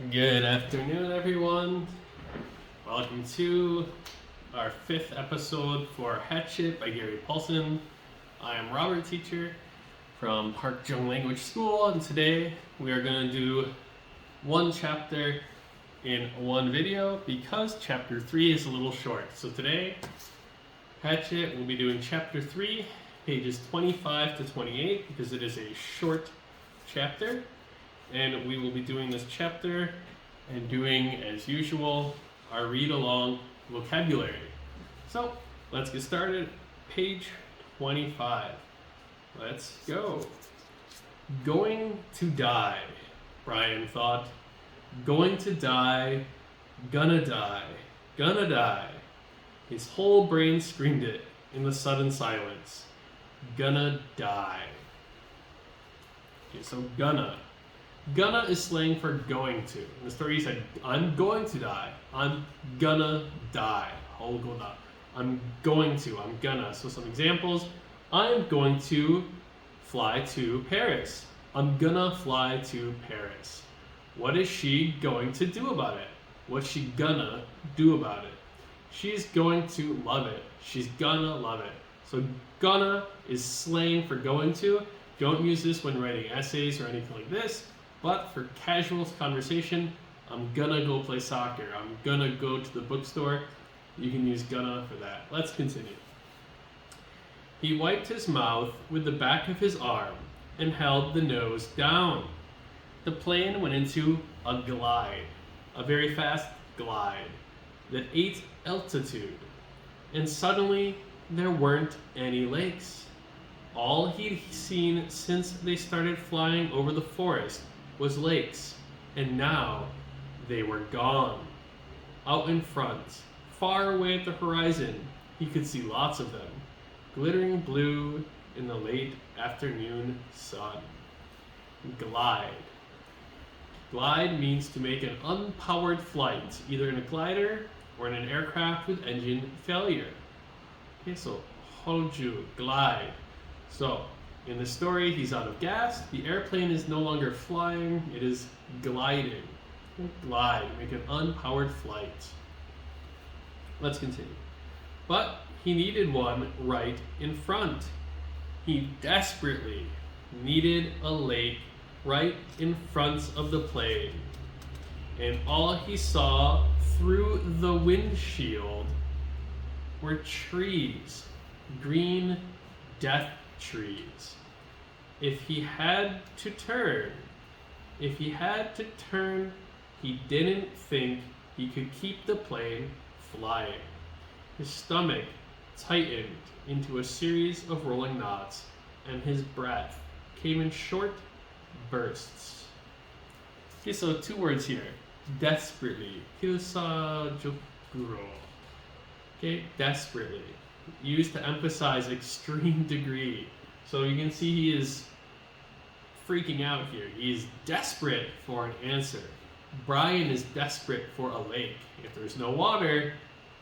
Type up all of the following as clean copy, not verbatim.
Good afternoon, everyone. Welcome to our 5th episode for Hatchet by Gary Paulson. I am Robert, teacher from Park Jeong Language School, and today we are going to do one chapter in one video because chapter 3 is a little short. So today, Hatchet will be doing chapter 3, pages 25 to 28, because it is a short chapter. And we will be doing this chapter and doing, as usual, our read-along vocabulary. So, let's get started. Page 25. Let's go. Going to die, Brian thought. Going to die, gonna die, gonna die. His whole brain screamed it in the sudden silence. Gonna die. Okay, so gonna. Gonna is slang for going to. In the story, he said, I'm going to die. I'm gonna die. I'm going to. I'm gonna. So some examples. I'm going to fly to Paris. I'm gonna fly to Paris. What is she going to do about it? What's she gonna do about it? She's going to love it. She's gonna love it. So gonna is slang for going to. Don't use this when writing essays or anything like this. But for casual conversation, I'm gonna go play soccer. I'm gonna go to the bookstore. You can use gonna for that. Let's continue. He wiped his mouth with the back of his arm and held the nose down. The plane went into a glide, a very fast glide, that ate altitude. And suddenly, there weren't any lakes. All he'd seen since they started flying over the forest was lakes, and now they were gone. Out in front, far away at the horizon, he could see lots of them, glittering blue in the late afternoon sun. Glide. Glide means to make an unpowered flight, either in a glider or in an aircraft with engine failure. Okay, so hoju, glide. So, in the story, he's out of gas. The airplane is no longer flying. It is gliding. Glide, make an unpowered flight. Let's continue. But he needed one right in front. He desperately needed a lake right in front of the plane. And all he saw through the windshield were trees, green death trees. If he had to turn, he didn't think he could keep the plane flying. His stomach tightened into a series of rolling knots, and his breath came in short bursts. Okay, so 2 words here. Desperately. Hilsajokuro. Okay, desperately. Used to emphasize extreme degree. So you can see he is freaking out here. He's desperate for an answer. Brian is desperate for a lake. If there's no water,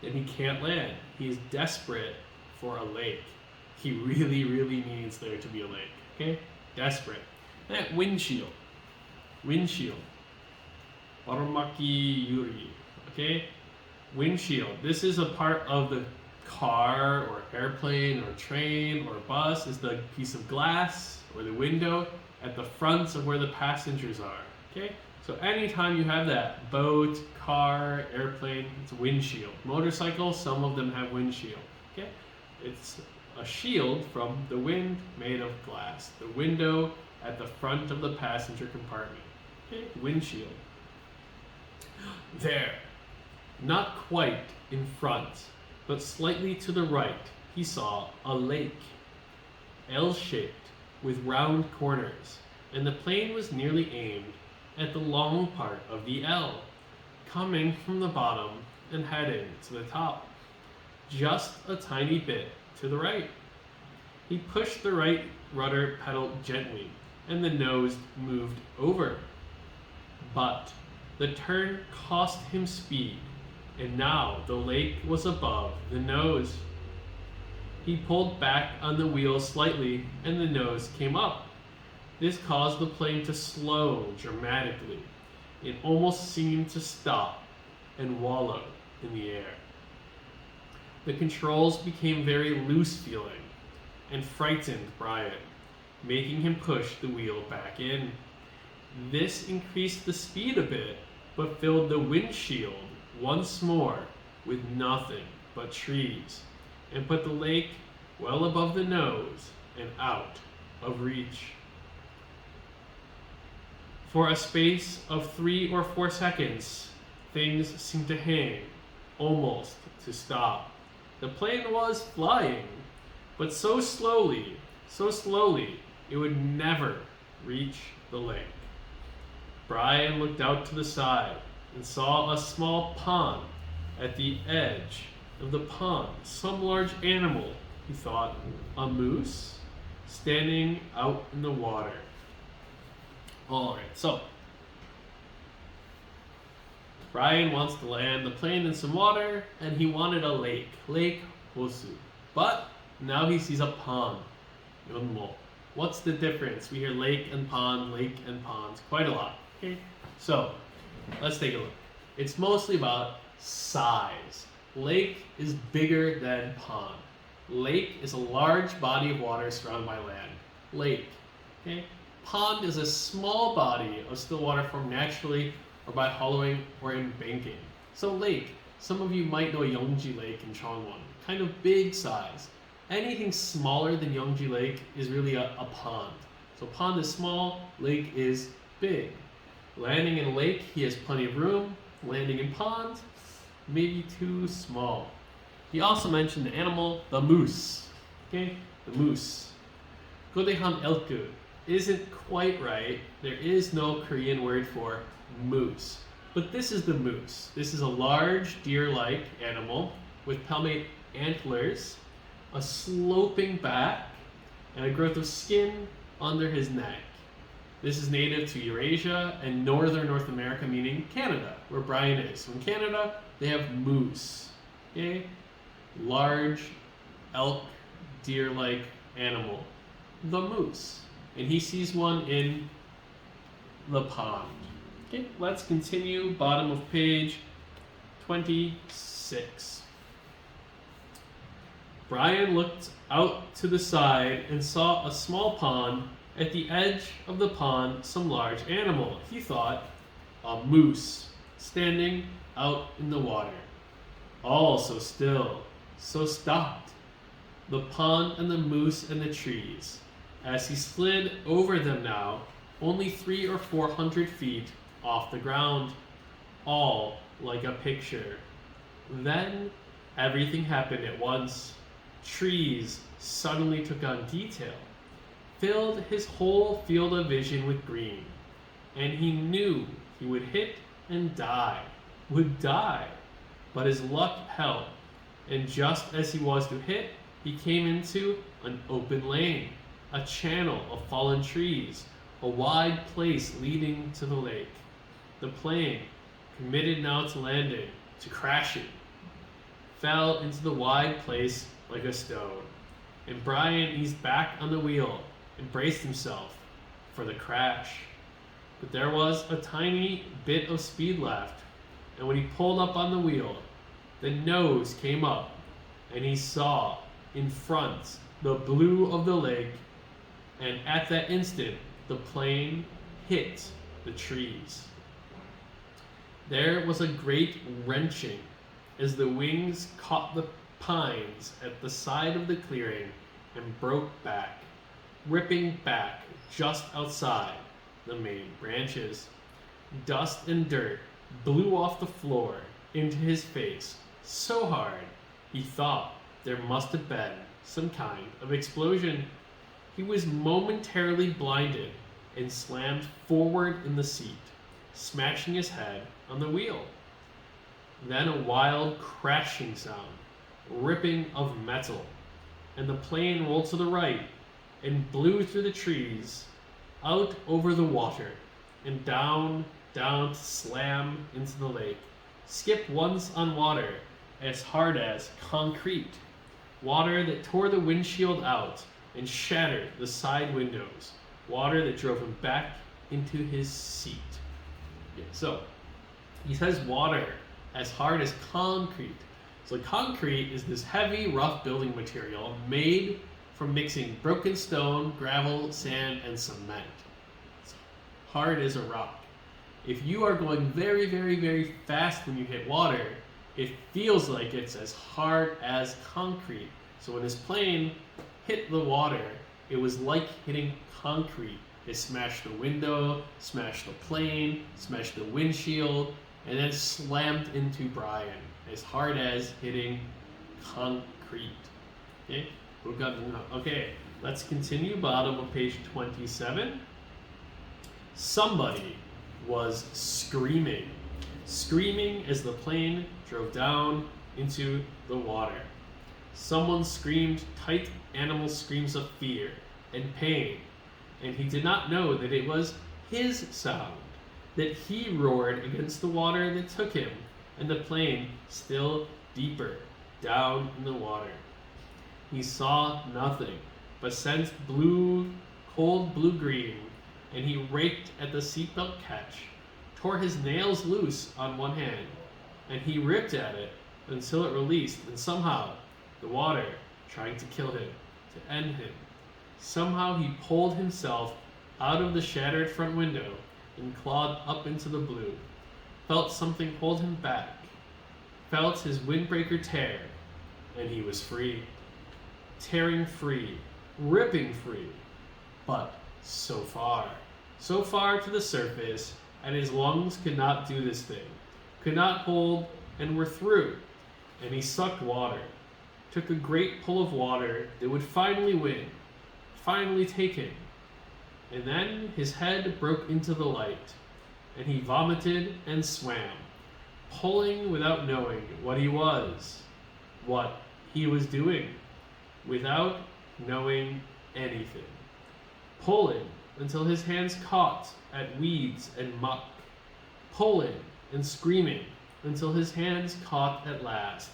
then he can't land. He's desperate for a lake. He really, really needs there to be a lake. Okay? Desperate. And windshield. Windshield. Oromaki yuri. Okay? Windshield. This is a part of the car or airplane or train or bus. Is the piece of glass or the window at the front of where the passengers are. Okay? So anytime you have that, boat, car, airplane, it's windshield. Motorcycle, some of them have windshield. Okay? It's a shield from the wind made of glass. The window at the front of the passenger compartment. Okay? Windshield. There. Not quite in front, but slightly to the right, he saw a lake. L-shaped, with round corners, and the plane was nearly aimed at the long part of the L, coming from the bottom and heading to the top, just a tiny bit to the right. He pushed the right rudder pedal gently, and the nose moved over. But the turn cost him speed, and now the lake was above the nose. He pulled back on the wheel slightly, and the nose came up. This caused the plane to slow dramatically. It almost seemed to stop and wallow in the air. The controls became very loose feeling and frightened Brian, making him push the wheel back in. This increased the speed a bit, but filled the windshield once more with nothing but trees, and put the lake well above the nose and out of reach. For a space of 3 or 4 seconds, things seemed to hang, almost to stop. The plane was flying, but so slowly, it would never reach the lake. Brian looked out to the side and saw a small pond. At the edge of the pond, some large animal, he thought, a moose, standing out in the water. Alright, so Brian wants to land the plane in some water, and he wanted a lake, Lake Hosu. But now he sees a pond. Yonmo. What's the difference? We hear lake and pond, quite a lot. Okay, so let's take a look. It's mostly about size. Lake is bigger than pond. Lake is a large body of water surrounded by land. Lake. Okay? Pond is a small body of still water formed naturally or by hollowing or embanking. So lake, some of you might know Yeongji Lake in Chongwon, kind of big size. Anything smaller than Yeongji Lake is really a pond. So pond is small, lake is big. Landing in a lake, he has plenty of room. Landing in pond, maybe too small. He also mentioned the animal, the moose. Okay, the moose. Godehan elku isn't quite right. There is no Korean word for moose. But this is the moose. This is a large deer-like animal with palmate antlers, a sloping back, and a growth of skin under his neck. This is native to Eurasia and northern North America, meaning Canada, where Brian is. So in Canada, they have moose. Okay? Large elk, deer-like animal. The moose. And he sees one in the pond. Okay, let's continue. Bottom of page 26. Brian looked out to the side and saw a small pond. At the edge of the pond, some large animal. He thought, a moose, standing out in the water. All so still, so stopped. The pond and the moose and the trees. As he slid over them now, only 300 or 400 feet off the ground, all like a picture. Then everything happened at once. Trees suddenly took on detail, filled his whole field of vision with green, and he knew he would hit and die, would die. But his luck held, and just as he was to hit, he came into an open lane, a channel of fallen trees, a wide place leading to the lake. The plane, committed now to landing, to crashing, fell into the wide place like a stone, and Brian eased back on the wheel and braced himself for the crash. But there was a tiny bit of speed left, and when he pulled up on the wheel, the nose came up, and he saw in front the blue of the lake, and at that instant, the plane hit the trees. There was a great wrenching as the wings caught the pines at the side of the clearing and broke back, ripping back just outside the main branches. Dust and dirt blew off the floor into his face so hard he thought there must have been some kind of explosion. He was momentarily blinded and slammed forward in the seat, smashing his head on the wheel. Then a wild crashing sound, ripping of metal, and the plane rolled to the right and blew through the trees, out over the water, and down to slam into the lake, skip once on water as hard as concrete, water that tore the windshield out and shattered the side windows, water that drove him back into his seat. Okay, so he says water as hard as concrete. So concrete is this heavy, rough building material made from mixing broken stone, gravel, sand, and cement. It's hard as a rock. If you are going very, very, very fast when you hit water, it feels like it's as hard as concrete. So when his plane hit the water, it was like hitting concrete. It smashed the window, smashed the plane, smashed the windshield, and then slammed into Brian, as hard as hitting concrete. Okay, okay, let's continue. Bottom of page 27. Somebody was screaming as the plane drove down into the water. Someone screamed tight animal screams of fear and pain, and he did not know that it was his sound, that he roared against the water that took him, and the plane still deeper down in the water. He saw nothing, but sensed cold blue-green, and he raked at the seatbelt catch, tore his nails loose on one hand, and he ripped at it until it released, and somehow the water, trying to kill him, to end him, somehow he pulled himself out of the shattered front window and clawed up into the blue, felt something hold him back, felt his windbreaker tear, and he was free. Tearing free, ripping free, but so far to the surface, and his lungs could not do this thing, could not hold, and were through. And he sucked water, took a great pull of water that would finally win, finally take him. And then his head broke into the light, and he vomited and swam, pulling without knowing what he was doing, without knowing anything, pulling until his hands caught at weeds and muck, pulling and screaming until his hands caught at last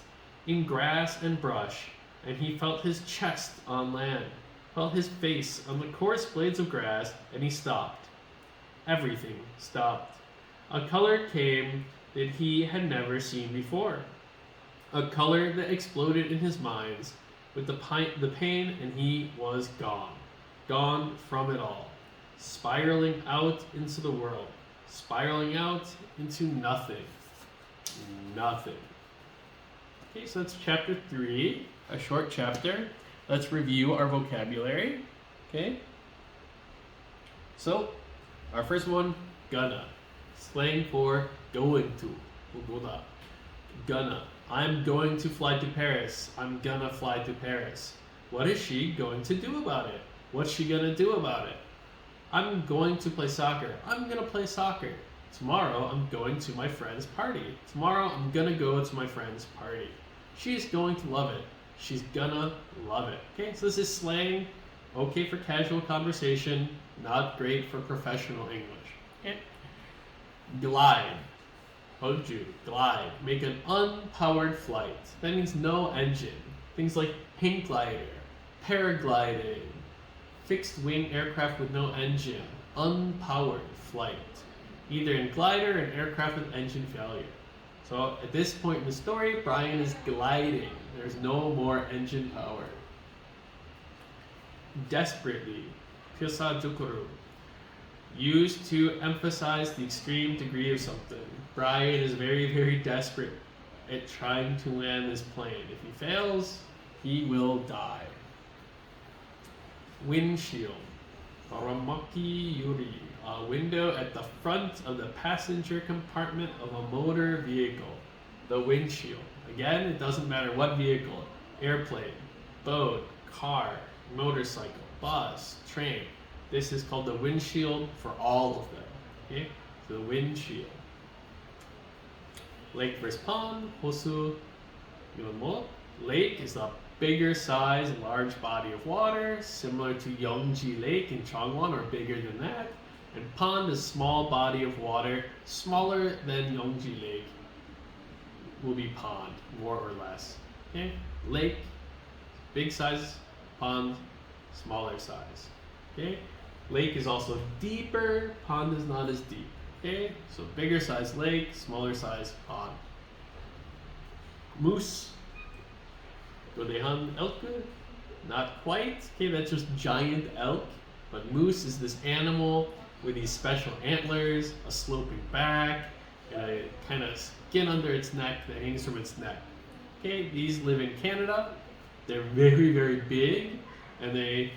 in grass and brush, and he felt his chest on land, felt his face on the coarse blades of grass, and he stopped. Everything stopped. A color came that he had never seen before, a color that exploded in his mind with the pain, and he was gone from it all, spiraling out into the world, spiraling out into nothing. Okay, so that's chapter 3, a short chapter. Let's review our vocabulary. Okay, so our first one, gonna, slang for going to, gonna. I'm going to fly to Paris. I'm gonna fly to Paris. What is she going to do about it? What's she gonna do about it? I'm going to play soccer. I'm gonna play soccer. Tomorrow I'm going to my friend's party. Tomorrow I'm gonna go to my friend's party. She's going to love it. She's gonna love it. Okay, so this is slang, okay for casual conversation, not great for professional English. Okay. Glide. Hoju, glide. Make an unpowered flight. That means no engine. Things like hang glider, paragliding, fixed wing aircraft with no engine, unpowered flight. Either in glider or an aircraft with engine failure. So at this point in the story, Brian is gliding. There's no more engine power. Desperately, pyosajukoru. Used to emphasize the extreme degree of something. Brian is very, very desperate at trying to land this plane. If he fails, he will die. Windshield. Aramaki yuri. A window at the front of the passenger compartment of a motor vehicle. The windshield. Again, it doesn't matter what vehicle. Airplane, boat, car, motorcycle, bus, train. This is called the windshield for all of them. Okay? The windshield. Lake versus pond, hosu, yonmo. Lake is a bigger size, large body of water, similar to Yeongji Lake in Chongwon, or bigger than that. And pond is small body of water, smaller than Yeongji Lake will be pond, more or less. Okay? Lake, big size, pond, smaller size. Okay? Lake is also deeper, pond is not as deep. Okay, so bigger size lake, smaller size pond. Moose. Do they hunt elk? Not quite. Okay, that's just giant elk. But moose is this animal with these special antlers, a sloping back, and a kind of skin under its neck that hangs from its neck. Okay, these live in Canada. They're very, very big, and they're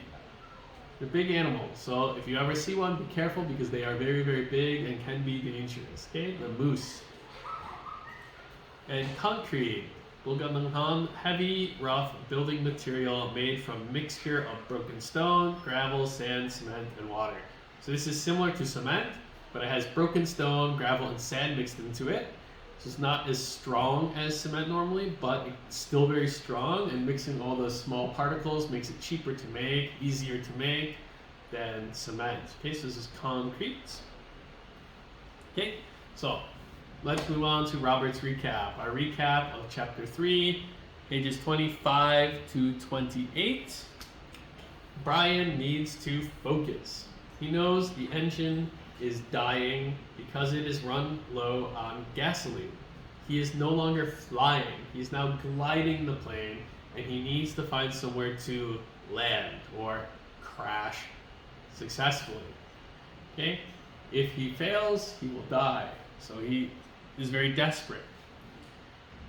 big animals. So if you ever see one, be careful because they are very, very big and can be dangerous. Okay, the moose. And concrete. Heavy, rough building material made from mixture of broken stone, gravel, sand, cement, and water. So this is similar to cement, but it has broken stone, gravel, and sand mixed into it. So it's not as strong as cement normally, but it's still very strong, and mixing all those small particles makes it cheaper to make, easier to make than cement. Okay, so this is concrete. Okay, so let's move on to Robert's recap. Our recap of chapter 3, pages 25 to 28. Brian needs to focus. He knows the engine is dying because it is run low on gasoline. He is no longer flying. He's now gliding the plane, and he needs to find somewhere to land or crash successfully. Okay? If he fails, he will die. So he is very desperate.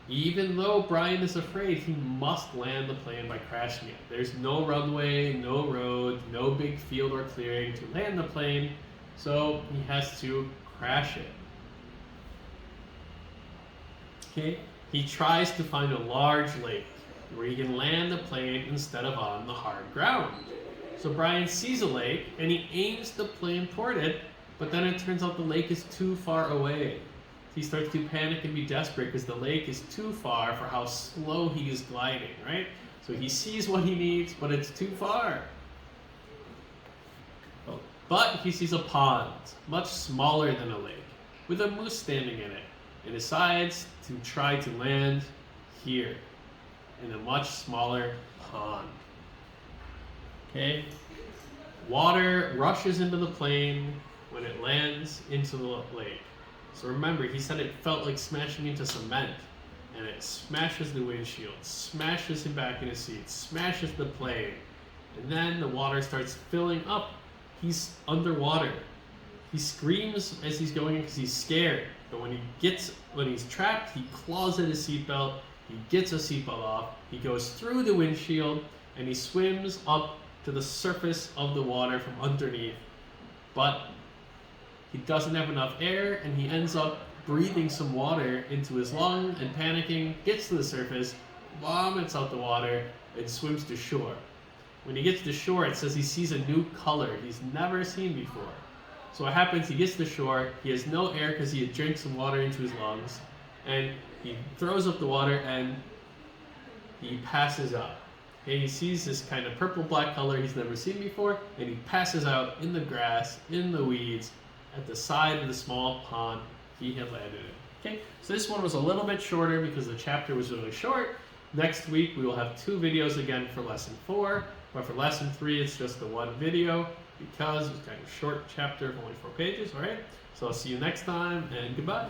Even though Brian is afraid, he must land the plane by crashing it. There's no runway, no road, no big field or clearing to land the plane, so he has to crash it. Okay, he tries to find a large lake where he can land the plane instead of on the hard ground. So Brian sees a lake and he aims the plane toward it, but then it turns out the lake is too far away. He starts to panic and be desperate because the lake is too far for how slow he is gliding, right? So he sees what he needs, but it's too far. But he sees a pond, much smaller than a lake, with a moose standing in it, and decides to try to land here, in a much smaller pond. Okay? Water rushes into the plane when it lands into the lake. So remember, he said it felt like smashing into cement, and it smashes the windshield, smashes him back in his seat, smashes the plane, and then the water starts filling up. He's underwater. He screams as he's going in because he's scared. But when he's trapped, he claws at his seatbelt, he gets a seatbelt off, he goes through the windshield, and he swims up to the surface of the water from underneath. But he doesn't have enough air, and he ends up breathing some water into his lung and panicking, gets to the surface, vomits out the water, and swims to shore. When he gets to shore, it says he sees a new color he's never seen before. So what happens, he gets to shore, he has no air because he had drank some water into his lungs, and he throws up the water and he passes out. Okay, he sees this kind of purple-black color he's never seen before, and he passes out in the grass, in the weeds, at the side of the small pond he had landed in. Okay, so this one was a little bit shorter because the chapter was really short. Next week we will have 2 videos again for lesson 4, but for lesson 3 it's just the 1 video because it's kind of short chapter of only 4 pages, alright? So I'll see you next time, and goodbye.